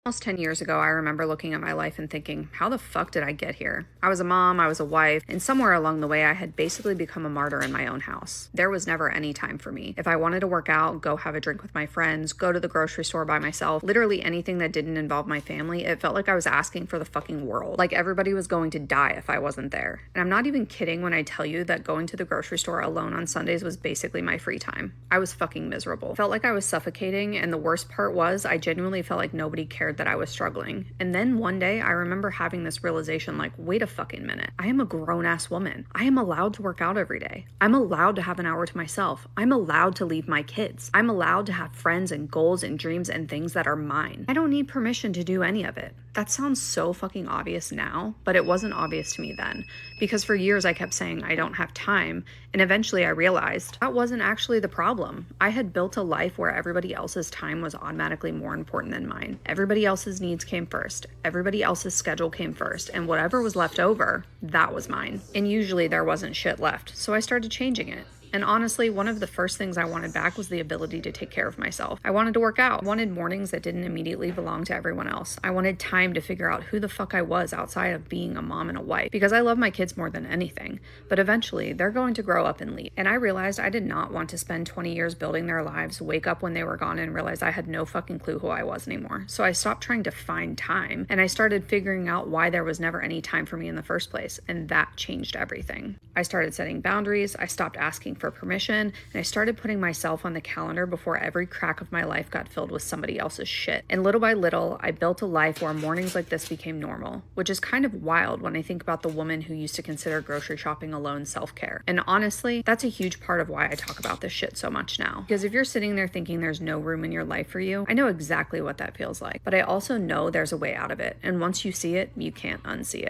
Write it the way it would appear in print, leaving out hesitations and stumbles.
Almost 10 years ago, I remember looking at my life and thinking, how the fuck did I get here? I was a mom, I was a wife, and somewhere along the way, I had basically become a martyr in my own house. There was never any time for me. If I wanted to work out, go have a drink with my friends, go to the grocery store by myself, literally anything that didn't involve my family, it felt like I was asking for the fucking world. Like everybody was going to die if I wasn't there. And I'm not even kidding when I tell you that going to the grocery store alone on Sundays was basically my free time. I was fucking miserable. Felt like I was suffocating, and the worst part was I genuinely felt like nobody cared that I was struggling. And then one day I remember having this realization like, wait a fucking minute. I am a grown-ass woman. I am allowed to work out every day. I'm allowed to have an hour to myself. I'm allowed to leave my kids. I'm allowed to have friends and goals and dreams and things that are mine. I don't need permission to do any of it. That sounds so fucking obvious now, but it wasn't obvious to me then. Because for years I kept saying I don't have time, and eventually I realized that wasn't actually the problem. I had built a life where everybody else's time was automatically more important than mine. Everybody else's needs came first. Everybody else's schedule came first, and whatever was left over, that was mine. And usually there wasn't shit left, so I started changing it. And honestly, one of the first things I wanted back was the ability to take care of myself. I wanted to work out. I wanted mornings that didn't immediately belong to everyone else. I wanted time to figure out who the fuck I was outside of being a mom and a wife, because I love my kids more than anything. But eventually, they're going to grow up and leave. And I realized I did not want to spend 20 years building their lives, wake up when they were gone, and realize I had no fucking clue who I was anymore. So I stopped trying to find time, and I started figuring out why there was never any time for me in the first place, and that changed everything. I started setting boundaries, I stopped asking for permission, and I started putting myself on the calendar before every crack of my life got filled with somebody else's shit. And little by little, I built a life where mornings like this became normal, which is kind of wild when I think about the woman who used to consider grocery shopping alone self-care. And honestly, that's a huge part of why I talk about this shit so much now. Because if you're sitting there thinking there's no room in your life for you, I know exactly what that feels like. But I also know there's a way out of it. And once you see it, you can't unsee it.